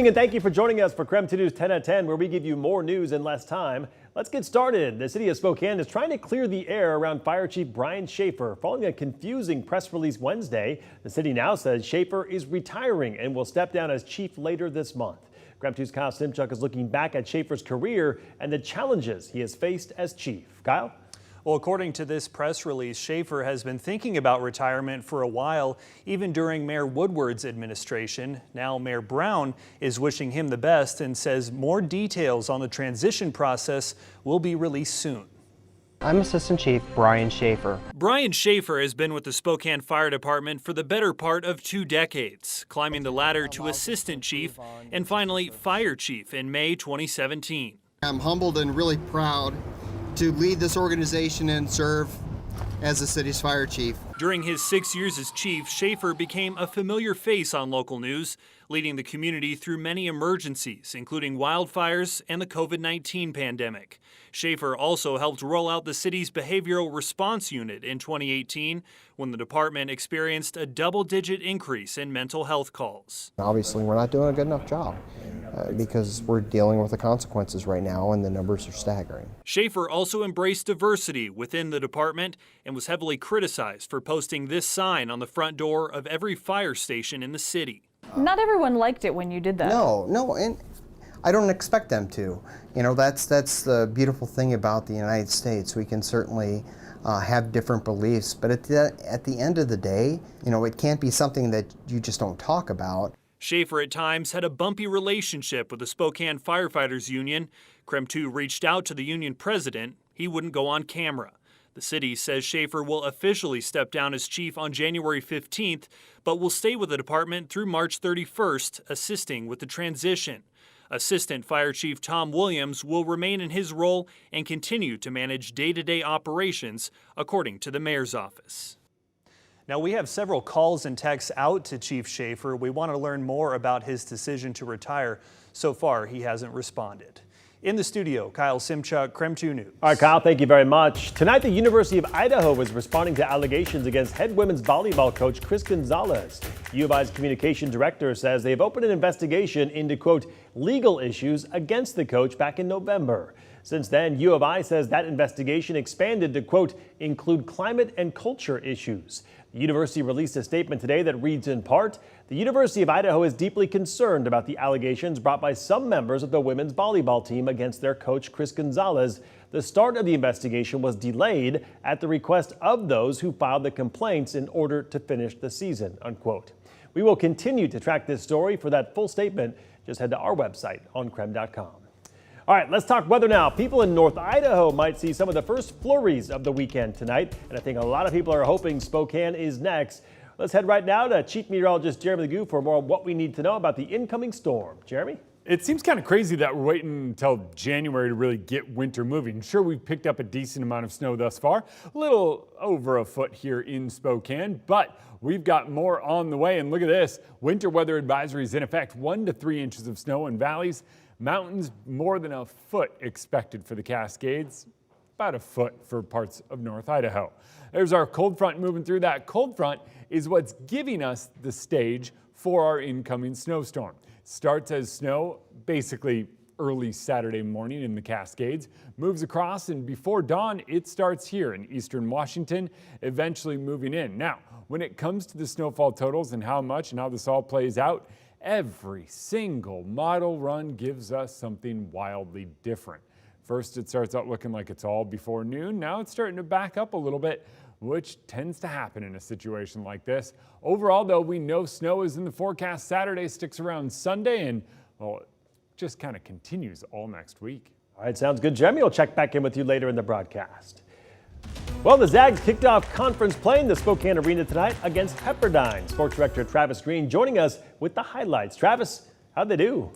And thank you for joining us for KREM 2 News 10 at 10, where we give you more news in less time. Let's get started. The city of Spokane is trying to clear the air around Fire Chief Brian Schaefer following a confusing press release Wednesday. The city now says Schaefer is retiring and will step down as chief later this month. KREM 2's Kyle Simchuk is looking back at Schaefer's career and the challenges he has faced as chief. Kyle? Well, according to this press release, Schaefer has been thinking about retirement for a while, even during Mayor Woodward's administration. Now Mayor Brown is wishing him the best and says more details on the transition process will be released soon. I'm Assistant Chief Brian Schaefer. Brian Schaefer has been with the Spokane Fire Department for the better part of 2 decades, climbing the ladder to Assistant Chief and finally Fire Chief in May 2017. I'm humbled and really proud to lead this organization and serve as the city's fire chief. During his 6 years as chief, Schaefer became a familiar face on local news, leading the community through many emergencies, including wildfires and the COVID-19 pandemic. Schaefer also helped roll out the city's behavioral response unit in 2018 when the department experienced a double-digit increase in mental health calls. Obviously, we're not doing a good enough job because we're dealing with the consequences right now and the numbers are staggering. Schaefer also embraced diversity within the department and was heavily criticized for posting this sign on the front door of every fire station in the city. Not everyone liked it when you did that. No, and I don't expect them to. You know, that's the beautiful thing about the United States. We can certainly have different beliefs, but at the end of the day, you know, it can't be something that you just don't talk about. Schaefer at times had a bumpy relationship with the Spokane Firefighters Union. KREM 2 reached out to the union president. He wouldn't go on camera. The city says Schaefer will officially step down as chief on January 15th, but will stay with the department through March 31st, assisting with the transition. Assistant Fire Chief Tom Williams will remain in his role and continue to manage day-to-day operations, according to the mayor's office. Now, we have several calls and texts out to Chief Schaefer. We want to learn more about his decision to retire. So far, he hasn't responded. In the studio, Kyle Simchuk, KREM 2 News. All right, Kyle, thank you very much. Tonight, the University of Idaho is responding to allegations against head women's volleyball coach Chris Gonzalez. U of I's communication director says they've opened an investigation into, quote, legal issues against the coach back in November. Since then, U of I says that investigation expanded to, quote, include climate and culture issues. The university released a statement today that reads in part, the University of Idaho is deeply concerned about the allegations brought by some members of the women's volleyball team against their coach, Chris Gonzalez. The start of the investigation was delayed at the request of those who filed the complaints in order to finish the season, unquote. We will continue to track this story. For that full statement, just head to our website on KREM.com. All right, let's talk weather now. People in North Idaho might see some of the first flurries of the weekend tonight, and I think a lot of people are hoping Spokane is next. Let's head right now to Chief Meteorologist Jeremy Legoo for more on what we need to know about the incoming storm. Jeremy? It seems kind of crazy that we're waiting until January to really get winter moving. Sure, we've picked up a decent amount of snow thus far, a little over a foot here in Spokane, but we've got more on the way. And look at this, winter weather advisories in effect, 1 to 3 inches of snow in valleys. Mountains, more than a foot expected for the Cascades, about a foot for parts of North Idaho. There's our cold front moving through. That cold front is what's giving us the stage for our incoming snowstorm. Starts as snow basically early Saturday morning in the Cascades, moves across, and before dawn, it starts here in eastern Washington, eventually moving in. Now, when it comes to the snowfall totals and how much and how this all plays out, every single model run gives us something wildly different. First, it starts out looking like it's all before noon. Now it's starting to back up a little bit, which tends to happen in a situation like this. Overall, though, we know snow is in the forecast. Saturday sticks around Sunday, and, well, it just kind of continues all next week. All right, sounds good, Jeremy. We'll check back in with you later in the broadcast. Well, the Zags kicked off conference play in the Spokane Arena tonight against Pepperdine. Sports director Travis Green joining us with the highlights. Travis, how'd they do?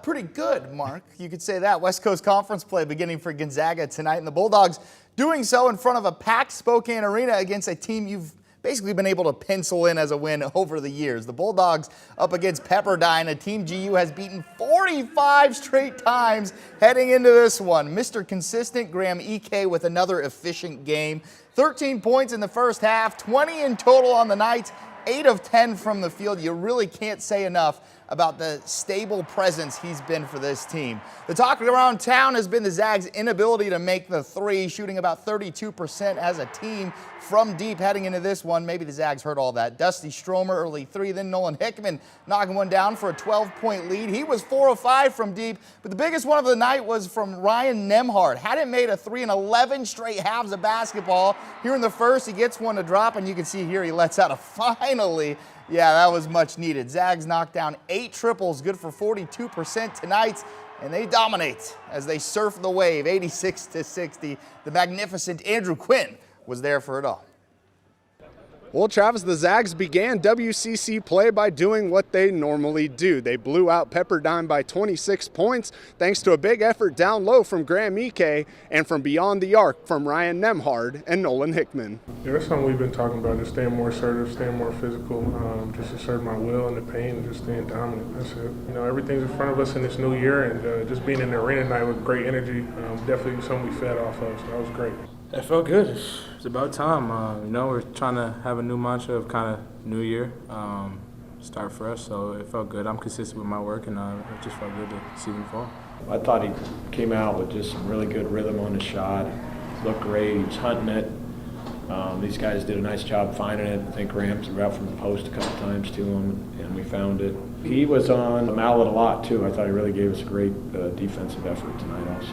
Pretty good, Mark. You could say that. West Coast Conference play beginning for Gonzaga tonight, and the Bulldogs doing so in front of a packed Spokane Arena against a team you've basically been able to pencil in as a win over the years. The Bulldogs up against Pepperdine, a team GU has beaten 45 straight times heading into this one. Mr. Consistent Graham EK with another efficient game. 13 points in the first half, 20 in total on the night, 8 of 10 from the field. You really can't say enough about the stable presence he's been for this team. The talk around town has been the Zags' inability to make the three, shooting about 32% as a team from deep heading into this one. Maybe the Zags heard all that. Dusty Stromer, early three, then Nolan Hickman knocking one down for a 12-point lead. He was 4 of 5 from deep, but the biggest one of the night was from Ryan Nembhard. Hadn't made a three in 11 straight halves of basketball. Here in the first, he gets one to drop, and you can see here he lets out a finally. Yeah, that was much needed. Zags knocked down 8 triples, good for 42% tonight, and they dominate as they surf the wave, 86-60. The magnificent Andrew Quinn was there for it all. Well, Travis, the Zags began WCC play by doing what they normally do. They blew out Pepperdine by 26 points thanks to a big effort down low from Graham Ike and from beyond the arc from Ryan Nembhard and Nolan Hickman. Yeah, that's something we've been talking about, just staying more assertive, staying more physical, just asserting my will in the paint and just staying dominant. That's it. You know, everything's in front of us in this new year, and just being in the arena tonight with great energy, definitely something we fed off of, so that was great. It felt good. It's about time. You know, we're trying to have a new mantra of kind of new year, start fresh. So it felt good. I'm consistent with my work, and it just felt good to see them fall. I thought he came out with just some really good rhythm on the shot. Looked great. He was hunting it. These guys did a nice job finding it. I think Graham threw out from the post a couple times to him, and we found it. He was on the mallet a lot, too. I thought he really gave us a great defensive effort tonight also.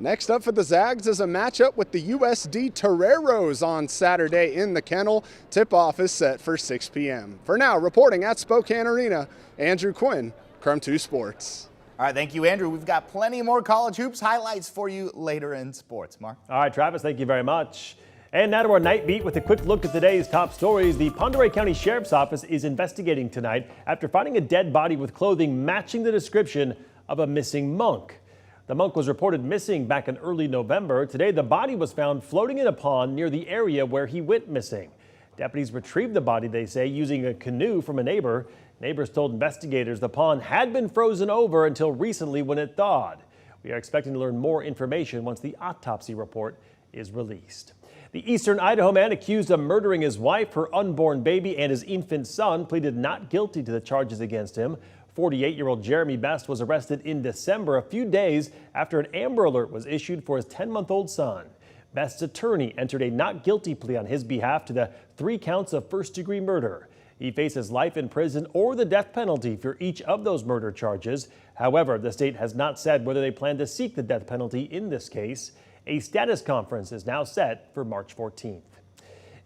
Next up for the Zags is a matchup with the USD Toreros on Saturday in the Kennel. Tip-off is set for 6 p.m. For now, reporting at Spokane Arena, Andrew Quinn, KREM 2 Sports. All right, thank you, Andrew. We've got plenty more college hoops highlights for you later in sports. Mark? All right, Travis, thank you very much. And now to our night beat with a quick look at today's top stories. The Pend Oreille County Sheriff's Office is investigating tonight after finding a dead body with clothing matching the description of a missing monk. The monk was reported missing back in early November. Today, the body was found floating in a pond near the area where he went missing. Deputies retrieved the body, they say, using a canoe from a neighbor. Neighbors told investigators the pond had been frozen over until recently when it thawed. We are expecting to learn more information once the autopsy report is released. The Eastern Idaho man accused of murdering his wife, her unborn baby, and his infant son pleaded not guilty to the charges against him. 48-year-old Jeremy Best was arrested in December, a few days after an Amber Alert was issued for his 10-month-old son. Best's attorney entered a not guilty plea on his behalf to the 3 counts of first-degree murder. He faces life in prison or the death penalty for each of those murder charges. However, the state has not said whether they plan to seek the death penalty in this case. A status conference is now set for March 14th.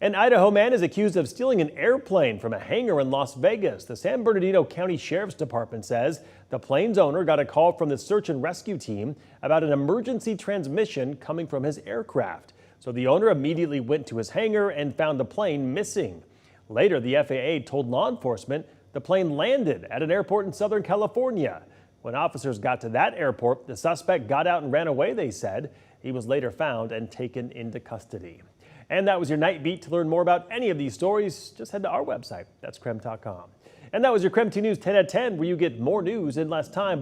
An Idaho man is accused of stealing an airplane from a hangar in Las Vegas. The San Bernardino County Sheriff's Department says the plane's owner got a call from the search and rescue team about an emergency transmission coming from his aircraft. So the owner immediately went to his hangar and found the plane missing. Later, the FAA told law enforcement the plane landed at an airport in Southern California. When officers got to that airport, the suspect got out and ran away, they said. He was later found and taken into custody. And that was your Night Beat. To learn more about any of these stories, just head to our website. That's KREM.com. And that was your KREM 2 News 10 at 10, where you get more news in less time.